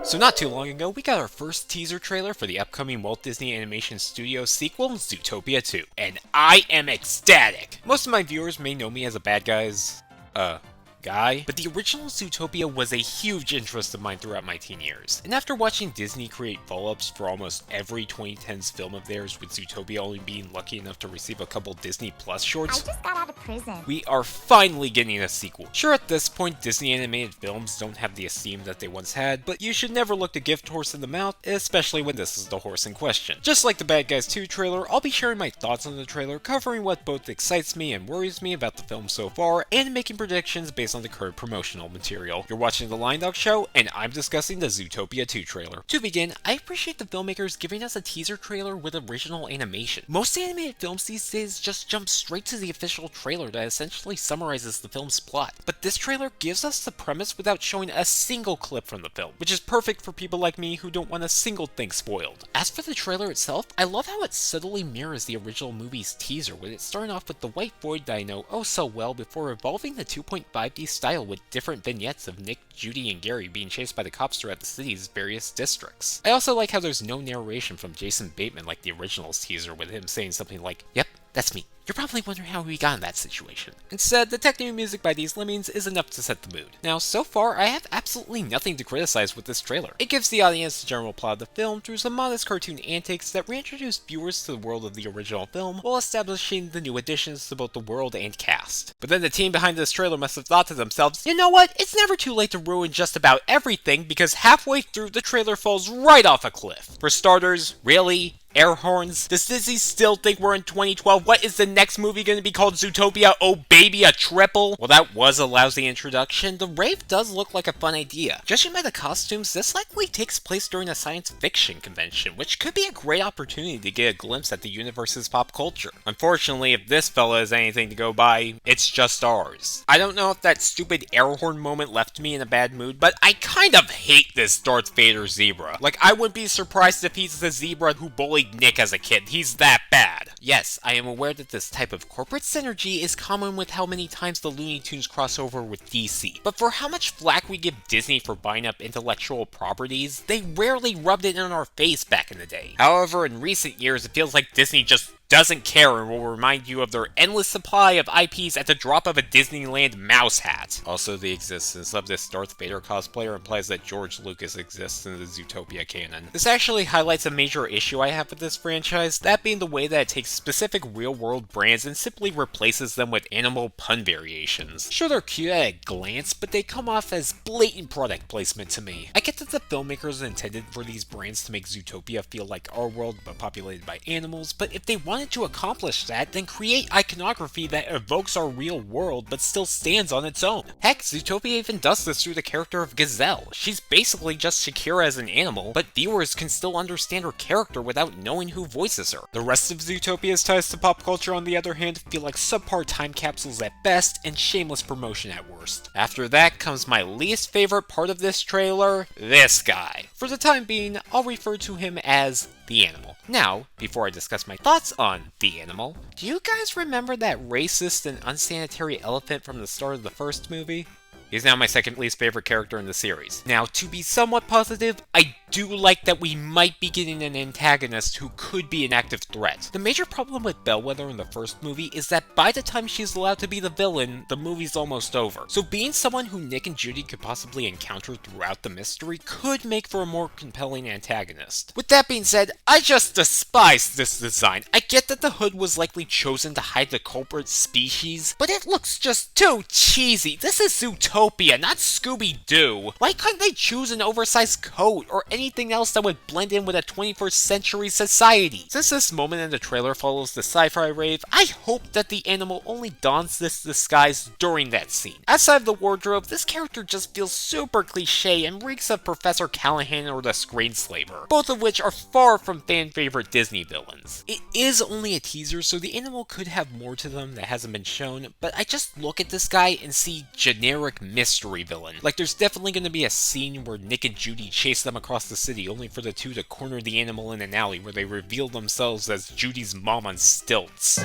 So not too long ago, we got our first teaser trailer for the upcoming Walt Disney Animation Studios sequel, Zootopia 2, and I am ecstatic! Most of my viewers may know me as a bad guy, but the original Zootopia was a huge interest of mine throughout my teen years. And after watching Disney create follow-ups for almost every 2010s film of theirs, with Zootopia only being lucky enough to receive a couple Disney Plus shorts, I just got out of prison. We are finally getting a sequel. Sure, at this point, Disney animated films don't have the esteem that they once had, but you should never look the gift horse in the mouth, especially when this is the horse in question. Just like the Bad Guys 2 trailer, I'll be sharing my thoughts on the trailer, covering what both excites me and worries me about the film so far, and making predictions based on the current promotional material. You're watching the LionDog Show, and I'm discussing the Zootopia 2 trailer. To begin, I appreciate the filmmakers giving us a teaser trailer with original animation. Most animated films these days just jump straight to the official trailer that essentially summarizes the film's plot, but this trailer gives us the premise without showing a single clip from the film, which is perfect for people like me who don't want a single thing spoiled. As for the trailer itself, I love how it subtly mirrors the original movie's teaser, with it starting off with the white void that I know oh so well before evolving the 2.5D style with different vignettes of Nick, Judy, and Gary being chased by the cops throughout the city's various districts. I also like how there's no narration from Jason Bateman like the original's teaser, with him saying something like, "Yep, that's me." You're probably wondering how we got in that situation. Instead, the techno music by these lemmings is enough to set the mood. Now, so far, I have absolutely nothing to criticize with this trailer. It gives the audience the general plot of the film through some modest cartoon antics that reintroduce viewers to the world of the original film, while establishing the new additions to both the world and cast. But then the team behind this trailer must have thought to themselves, you know what, it's never too late to ruin just about everything, because halfway through, the trailer falls right off a cliff. For starters, really? Air horns? Does Disney still think we're in 2012? What is the next movie going to be called? Zootopia? Oh baby, a triple? Well, that was a lousy introduction. The rave does look like a fun idea. Judging by the costumes, this likely takes place during a science fiction convention, which could be a great opportunity to get a glimpse at the universe's pop culture. Unfortunately, if this fella is anything to go by, it's just ours. I don't know if that stupid air horn moment left me in a bad mood, but I kind of hate this Darth Vader zebra. Like, I wouldn't be surprised if he's the zebra who bullied Nick as a kid. He's that bad. Yes, I am aware that this type of corporate synergy is common with how many times the Looney Tunes cross over with DC. But for how much flack we give Disney for buying up intellectual properties, they rarely rubbed it in our face back in the day. However, in recent years, it feels like Disney just doesn't care and will remind you of their endless supply of IPs at the drop of a Disneyland mouse hat. Also, the existence of this Darth Vader cosplayer implies that George Lucas exists in the Zootopia canon. This actually highlights a major issue I have with this franchise, that being the way that it takes specific real-world brands and simply replaces them with animal pun variations. Sure, they're cute at a glance, but they come off as blatant product placement to me. I get that the filmmakers intended for these brands to make Zootopia feel like our world but populated by animals, but if they wanted to accomplish that, then create iconography that evokes our real world but still stands on its own. Heck, Zootopia even does this through the character of Gazelle. She's basically just Shakira as an animal, but viewers can still understand her character without knowing who voices her. The rest of Zootopia's ties to pop culture, on the other hand, feel like subpar time capsules at best and shameless promotion at worst. After that comes my least favorite part of this trailer, this guy. For the time being, I'll refer to him as the animal. Now, before I discuss my thoughts on the animal, do you guys remember that racist and unsanitary elephant from the start of the first movie? He's now my second least favorite character in the series. Now, to be somewhat positive, I do like that we might be getting an antagonist who could be an active threat. The major problem with Bellwether in the first movie is that by the time she's allowed to be the villain, the movie's almost over. So being someone who Nick and Judy could possibly encounter throughout the mystery could make for a more compelling antagonist. With that being said, I just despise this design. I get that the hood was likely chosen to hide the culprit species, but it looks just too cheesy. This is Zootopia, not Scooby-Doo. Why couldn't they choose an oversized coat or anything else that would blend in with a 21st century society? Since this moment in the trailer follows the sci-fi rave, I hope that the animal only dons this disguise during that scene. Outside of the wardrobe, this character just feels super cliche and reeks of Professor Callahan or the Screenslaver, both of which are far from fan-favorite Disney villains. It is only a teaser, so the animal could have more to them that hasn't been shown, but I just look at this guy and see generic mystery villain. Like, there's definitely going to be a scene where Nick and Judy chase them across the city, only for the two to corner the animal in an alley where they reveal themselves as Judy's mom on stilts.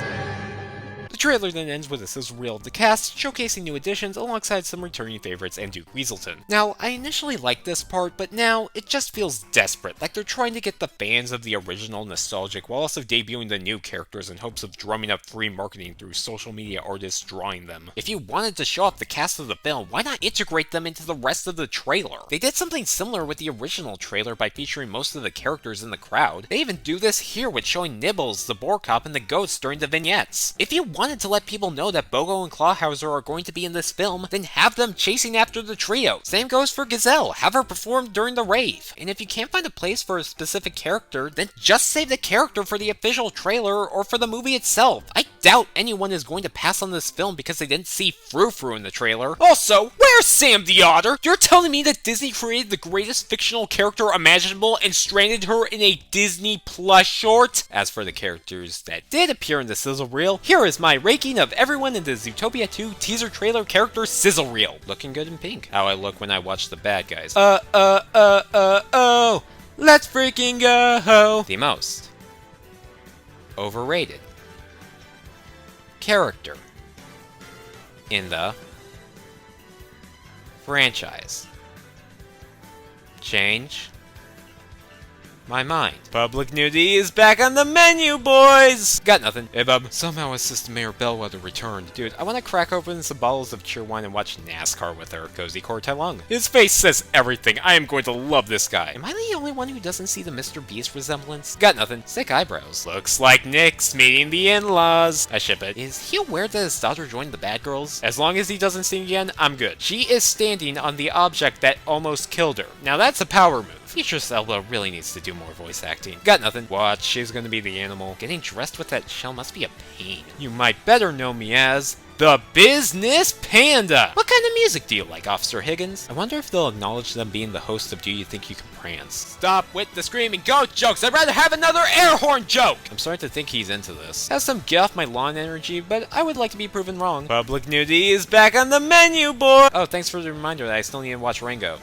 The trailer then ends with a sizzle reel of the cast, showcasing new additions alongside some returning favorites and Duke Weaselton. Now, I initially liked this part, but now it just feels desperate, like they're trying to get the fans of the original nostalgic while also debuting the new characters in hopes of drumming up free marketing through social media artists drawing them. If you wanted to show off the cast of the film, why not integrate them into the rest of the trailer? They did something similar with the original trailer by featuring most of the characters in the crowd. They even do this here with showing Nibbles, the Boar Cop, and the Ghosts during the vignettes. If you wanted to let people know that Bogo and Clawhauser are going to be in this film, then have them chasing after the trio. Same goes for Gazelle, have her perform during the rave. And if you can't find a place for a specific character, then just save the character for the official trailer or for the movie itself. I doubt anyone is going to pass on this film because they didn't see Frou Frou in the trailer. Also, where's Sam the Otter? You're telling me that Disney created the greatest fictional character imaginable and stranded her in a Disney Plus short? As for the characters that did appear in the sizzle reel, here is my ranking of everyone in the Zootopia 2 teaser trailer character sizzle reel. Looking good in pink. How I look when I watch the bad guys. Let's freaking go! The most overrated character in the franchise. Change my mind. Public nudity is back on the menu, boys! Got nothing. Hey, bub. Somehow Assistant Mayor Bellwether returned. Dude, I want to crack open some bottles of Cheerwine and watch NASCAR with her. Cozy Core Tailung. His face says everything. I am going to love this guy. Am I the only one who doesn't see the Mr. Beast resemblance? Got nothing. Sick eyebrows. Looks like Nick's meeting the in-laws. I ship it. Is he aware that his daughter joined the bad girls? As long as he doesn't sing again, I'm good. She is standing on the object that almost killed her. Now that's a power move. Beatrice Elba really needs to do more voice acting. Got nothing. What? She's gonna be the animal. Getting dressed with that shell must be a pain. You might better know me as the Business Panda! What kind of music do you like, Officer Higgins? I wonder if they'll acknowledge them being the host of Do You Think You Can Prance? Stop with the screaming goat jokes! I'd rather have another air horn joke! I'm starting to think he's into this. Has some get off my lawn energy, but I would like to be proven wrong. Public nudity is back on the menu, boy! Oh, thanks for the reminder that I still need to watch Rango.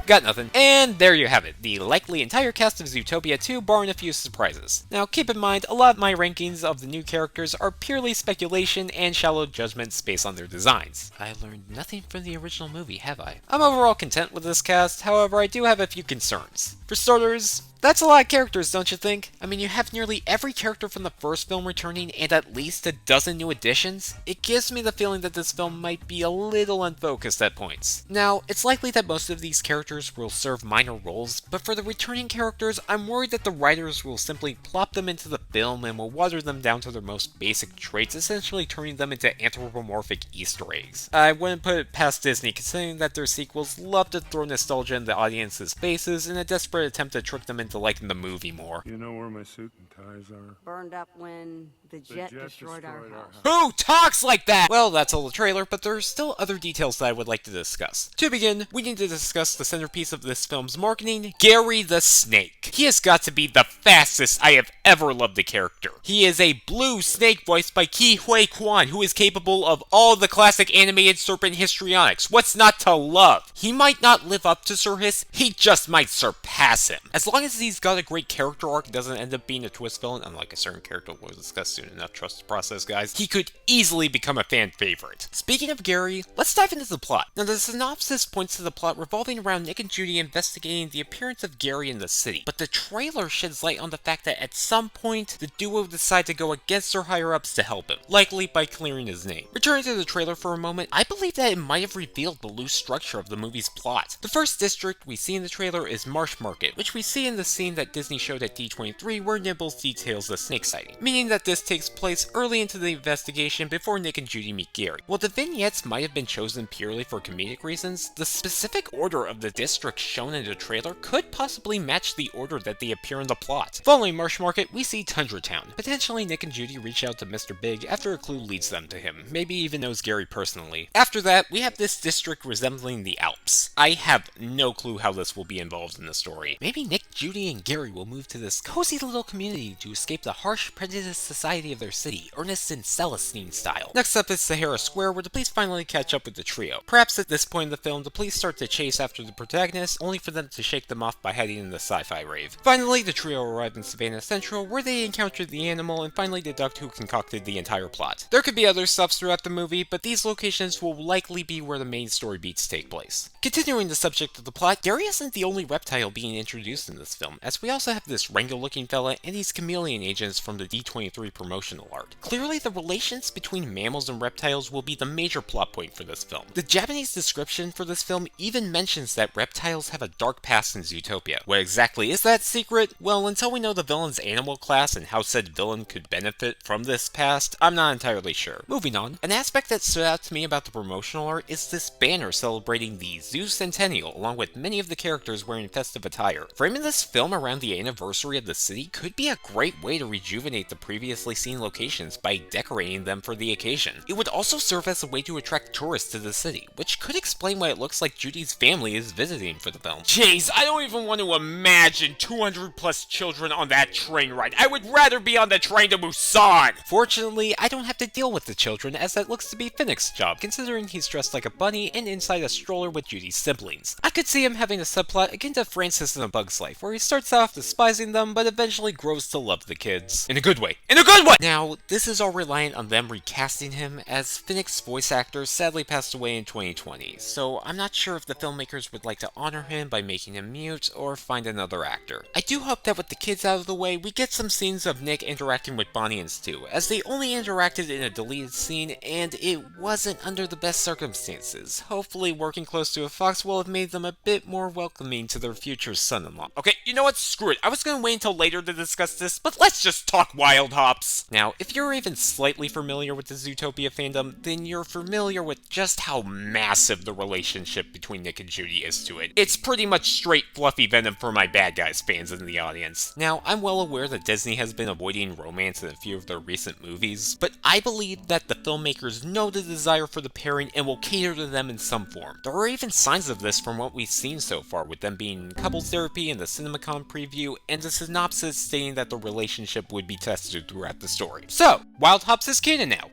Got nothing. And there you have it, the likely entire cast of Zootopia 2, barring a few surprises. Now keep in mind, a lot of my rankings of the new characters are purely speculation and shallow judgments based on their designs. I learned nothing from the original movie, have I? I'm overall content with this cast, however I do have a few concerns. For starters, that's a lot of characters, don't you think? I mean, you have nearly every character from the first film returning and at least a dozen new additions. It gives me the feeling that this film might be a little unfocused at points. Now, it's likely that most of these characters will serve minor roles, but for the returning characters, I'm worried that the writers will simply plop them into the film and will water them down to their most basic traits, essentially turning them into anthropomorphic Easter eggs. I wouldn't put it past Disney, considering that their sequels love to throw nostalgia in the audience's faces in a desperate attempt to trick them into liking the movie more. You know where my suit and ties are? Burned up when the jet destroyed our house. Who talks like that? Well, that's all the trailer, but there are still other details that I would like to discuss. To begin, we need to discuss the centerpiece of this film's marketing, Gary the Snake. He has got to be the fastest I have ever loved the character. He is a blue snake voiced by Ki Hui Kwan, who is capable of all the classic animated serpent histrionics. What's not to love? He might not live up to Sir Hiss, he just might surpass him. As long as he's got a great character arc and doesn't end up being a twist villain, unlike a certain character we'll discuss soon enough, trust the process guys, he could easily become a fan favorite. Speaking of Gary, let's dive into the plot. Now the synopsis points to the plot revolving around Nick and Judy investigating the appearance of Gary in the city, but the trailer sheds light on the fact that at some point, the duo decide to go against their higher-ups to help him, likely by clearing his name. Returning to the trailer for a moment, I believe that it might have revealed the loose structure of the movie's plot. The first district we see in the trailer is Marsh Market, which we see in the scene that Disney showed at D23 where Nibbles details the snake sighting, meaning that this takes place early into the investigation before Nick and Judy meet Gary. While the vignettes might have been chosen purely for comedic reasons, the specific order of the districts shown in the trailer could possibly match the order that they appear in the plot. plot. Following Marsh Market, we see Tundra Town. Potentially Nick and Judy reach out to Mr. Big after a clue leads them to him, maybe even knows Gary personally. After that, we have this district resembling the Alps. I have no clue how this will be involved in the story. Maybe Nick, Judy, and Gary will move to this cozy little community to escape the harsh, prejudiced society of their city, Ernest and Celestine style. Next up is Sahara Square, where the police finally catch up with the trio. Perhaps at this point in the film, the police start to chase after the protagonists, only for them to shake them off by heading in the sci-fi rave. Finally, the trio arrive in Savannah Central, where they encounter the animal and finally deduct who concocted the entire plot. There could be other stops throughout the movie, but these locations will likely be where the main story beats take place. Continuing the subject of the plot, Gary isn't the only reptile being introduced in this film, as we also have this Wrangler-looking fella and these chameleon agents from the D23 promotional art. Clearly, the relations between mammals and reptiles will be the major plot point for this film. The Japanese description for this film even mentions that reptiles have a dark past in Zootopia. What exactly is that secret? Well, until we know the villain's animal class and how said villain could benefit from this past, I'm not entirely sure. Moving on, an aspect that stood out to me about the promotional art is this banner celebrating the Zoo Centennial, along with many of the characters wearing festive attire. Framing this film around the anniversary of the city could be a great way to rejuvenate the previously seen locations by decorating them for the occasion. It would also serve as a way to attract tourists to the city, which could explain why it looks like Judy's family is visiting for the film. Jeez, I don't even want to imagine 200 plus children on that train ride. I would rather be on the train to Busan! Fortunately, I don't have to deal with the children, as that looks to be Finnick's job, considering he's dressed like a bunny and inside a stroller with Judy's siblings. I could see him having a subplot akin to Francis in A Bug's Life, where he starts off despising them, but eventually grows to love the kids. In a good way. In a good way! Now, this is all reliant on them recasting him, as Finnick's voice actor sadly passed away in 2020, so I'm not sure if the filmmakers would like to honor him by making him mute, or find another actor. I do hope that with the kids out of the way, we get some scenes of Nick interacting with Bonnie and Stu, as they only interacted in a deleted scene, and it wasn't under the best circumstances. Hopefully working close to a fox will have made them a bit more welcoming to their future son-in-law. Okay, you know what? Screw it. I was gonna wait until later to discuss this, but let's just talk Wild Hops. Now, if you're even slightly familiar with the Zootopia fandom, then you're familiar with just how massive the relationship between Nick and Judy is to it. It's pretty much straight fluffy venom for my Bad Guys fans in the audience. Now, I'm well aware that Disney has been avoiding romance in a few of their recent movies, but I believe that the filmmakers know the desire for the pairing and will cater to them in some form. There are even signs of this from what we've seen so far, with them being in couples therapy in the CinemaCon preview, and a synopsis stating that the relationship would be tested throughout the story. So, Wild Hops is canon now.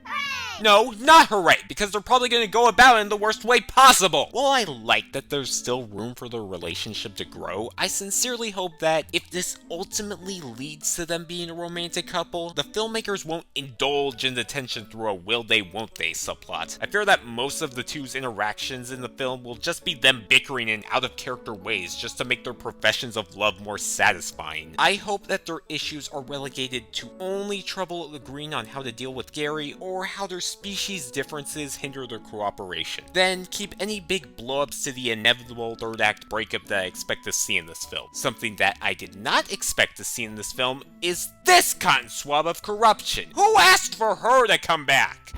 No, not hooray, because they're probably going to go about it in the worst way possible. While I like that there's still room for their relationship to grow, I sincerely hope that if this ultimately leads to them being a romantic couple, the filmmakers won't indulge in the tension through a will they won't they subplot. I fear that most of the two's interactions in the film will just be them bickering in out-of-character ways just to make their professions of love more satisfying. I hope that their issues are relegated to only trouble agreeing on how to deal with Gary, or how their species differences hinder their cooperation. Then keep any big blow-ups to the inevitable third act breakup that I expect to see in this film. Something that I did not expect to see in this film is this cotton swab of corruption. Who asked for her to come back?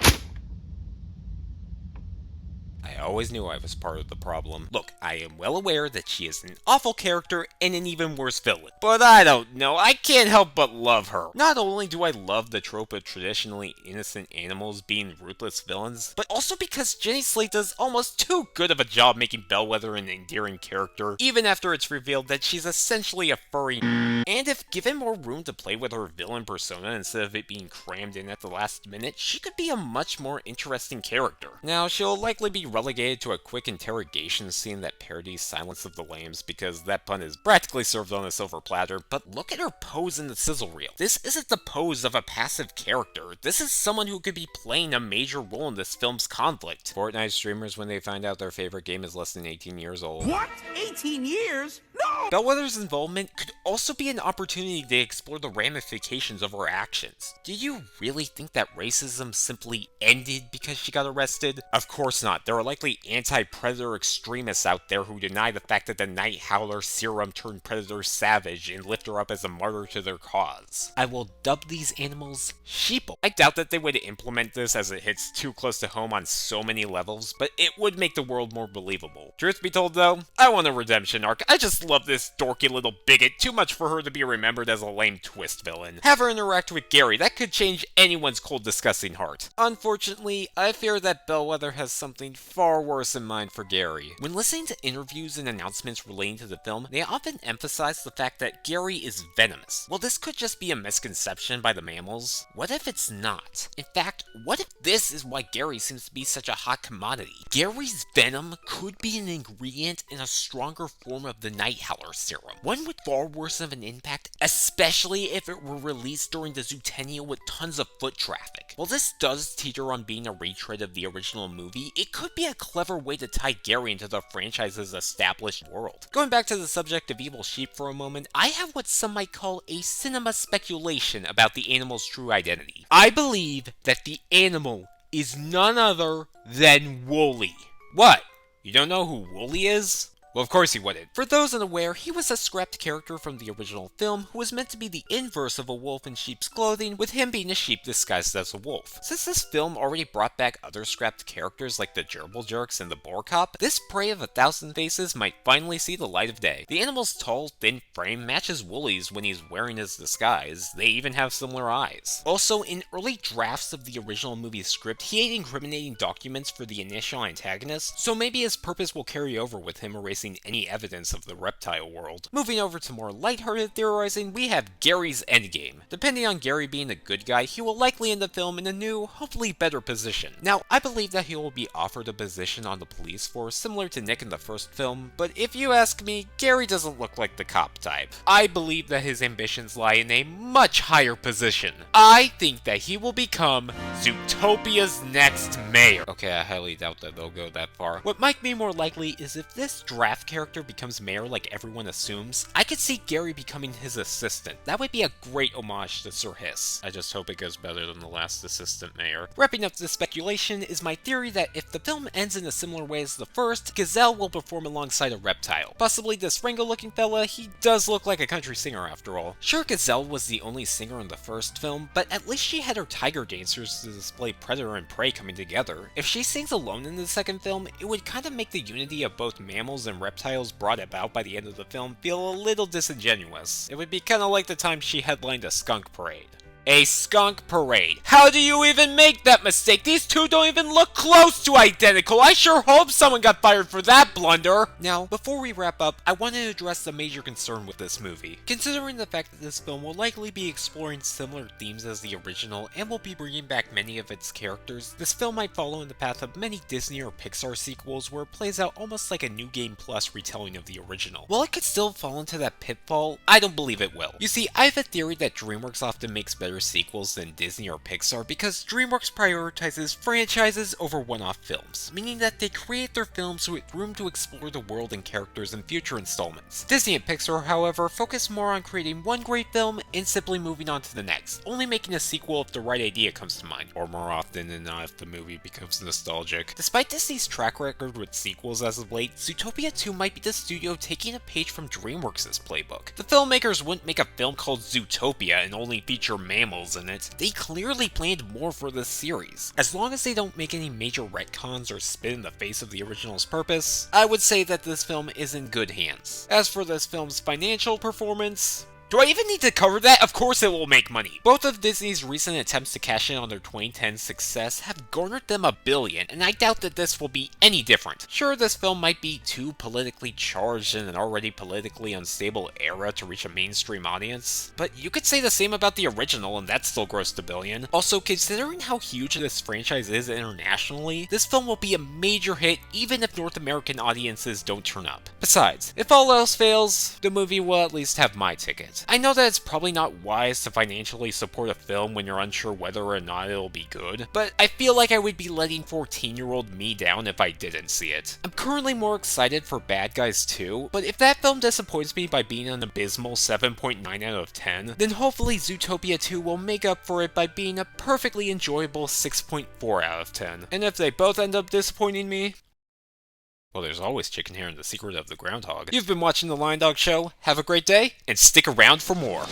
I always knew I was part of the problem. Look, I am well aware that she is an awful character and an even worse villain, but I don't know, I can't help but love her. Not only do I love the trope of traditionally innocent animals being ruthless villains, but also because Jenny Slate does almost too good of a job making Bellwether an endearing character, even after it's revealed that she's essentially a furry. And if given more room to play with her villain persona instead of it being crammed in at the last minute, she could be a much more interesting character. Now, she'll likely be relegated to a quick interrogation scene that parodies Silence of the Lambs, because that pun is practically served on a silver platter, but look at her pose in the sizzle reel. This isn't the pose of a passive character. This is someone who could be playing a major role in this film's conflict. Fortnite streamers, when they find out their favorite game is less than 18 years old. What? 18 years? No! Bellwether's involvement could also be an opportunity to explore the ramifications of her actions. Do you really think that racism simply ended because she got arrested? Of course not. There are likely anti-predator extremists out there who deny the fact that the Night Howler serum turned Predator savage and lift her up as a martyr to their cause. I will dub these animals sheeple. I doubt that they would implement this, as it hits too close to home on so many levels, but it would make the world more believable. Truth be told though, I want a redemption arc. I just love this dorky little bigot too much for her to be remembered as a lame twist villain. Have her interact with Gary, that could change anyone's cold, disgusting heart. Unfortunately, I fear that Bellwether has something far worse in mind for Gary. When listening to interviews and announcements relating to the film, they often emphasize the fact that Gary is venomous. Well, this could just be a misconception by the mammals. What if it's not? In fact, what if this is why Gary seems to be such a hot commodity? Gary's venom could be an ingredient in a stronger form of the Night Howler serum. One with far worse of an impact, especially if it were released during the Zootopia with tons of foot traffic. While this does teeter on being a retread of the original movie, it could be a clever way to tie Gary into the franchise's established world. Going back to the subject of evil sheep for a moment, I have what some might call a cinema speculation about the animal's true identity. I believe that the animal is none other than Wooly. What? You don't know who Wooly is? Well, of course he wouldn't. For those unaware, he was a scrapped character from the original film who was meant to be the inverse of a wolf in sheep's clothing, with him being a sheep disguised as a wolf. Since this film already brought back other scrapped characters like the Gerbil Jerks and the Boar Cop, this prey of 1,000 faces might finally see the light of day. The animal's tall, thin frame matches Wooly's when he's wearing his disguise. They even have similar eyes. Also, in early drafts of the original movie's script, he had incriminating documents for the initial antagonist, so maybe his purpose will carry over with him erasing any evidence of the reptile world. Moving over to more lighthearted theorizing, we have Gary's endgame. Depending on Gary being a good guy, he will likely end the film in a new, hopefully better position. Now, I believe that he will be offered a position on the police force similar to Nick in the first film, but if you ask me, Gary doesn't look like the cop type. I believe that his ambitions lie in a much higher position. I think that he will become Zootopia's next mayor. Okay, I highly doubt that they'll go that far. What might be more likely is if this draft character becomes mayor like everyone assumes, I could see Gary becoming his assistant. That would be a great homage to Sir Hiss. I just hope it goes better than the last assistant mayor. Wrapping up this speculation is my theory that if the film ends in a similar way as the first, Gazelle will perform alongside a reptile. Possibly this Rango-looking fella, he does look like a country singer after all. Sure, Gazelle was the only singer in the first film, but at least she had her tiger dancers to display predator and prey coming together. If she sings alone in the second film, it would kind of make the unity of both mammals and reptiles brought about by the end of the film feel a little disingenuous. It would be kind of like the time she headlined a skunk parade. A skunk parade. How do you even make that mistake? These two don't even look close to identical. I sure hope someone got fired for that blunder. Now, before we wrap up, I want to address the major concern with this movie. Considering the fact that this film will likely be exploring similar themes as the original and will be bringing back many of its characters, this film might follow in the path of many Disney or Pixar sequels where it plays out almost like a New Game Plus retelling of the original. While it could still fall into that pitfall, I don't believe it will. You see, I have a theory that DreamWorks often makes better sequels than Disney or Pixar because DreamWorks prioritizes franchises over one-off films, meaning that they create their films with room to explore the world and characters in future installments. Disney and Pixar, however, focus more on creating one great film and simply moving on to the next, only making a sequel if the right idea comes to mind, or more often than not if the movie becomes nostalgic. Despite Disney's track record with sequels as of late, Zootopia 2 might be the studio taking a page from DreamWorks' playbook. The filmmakers wouldn't make a film called Zootopia and only feature mammals in it. They clearly planned more for this series. As long as they don't make any major retcons or spit in the face of the original's purpose, I would say that this film is in good hands. As for this film's financial performance, do I even need to cover that? Of course it will make money. Both of Disney's recent attempts to cash in on their 2010 success have garnered them $1 billion, and I doubt that this will be any different. Sure, this film might be too politically charged in an already politically unstable era to reach a mainstream audience, but you could say the same about the original and that still grossed $1 billion. Also, considering how huge this franchise is internationally, this film will be a major hit even if North American audiences don't turn up. Besides, if all else fails, the movie will at least have my ticket. I know that it's probably not wise to financially support a film when you're unsure whether or not it'll be good, but I feel like I would be letting 14-year-old me down if I didn't see it. I'm currently more excited for Bad Guys 2, but if that film disappoints me by being an abysmal 7.9 out of 10, then hopefully Zootopia 2 will make up for it by being a perfectly enjoyable 6.4 out of 10. And if they both end up disappointing me, well, there's always chicken hair in the secret of the groundhog. You've been watching The LionDog Show. Have a great day, and stick around for more.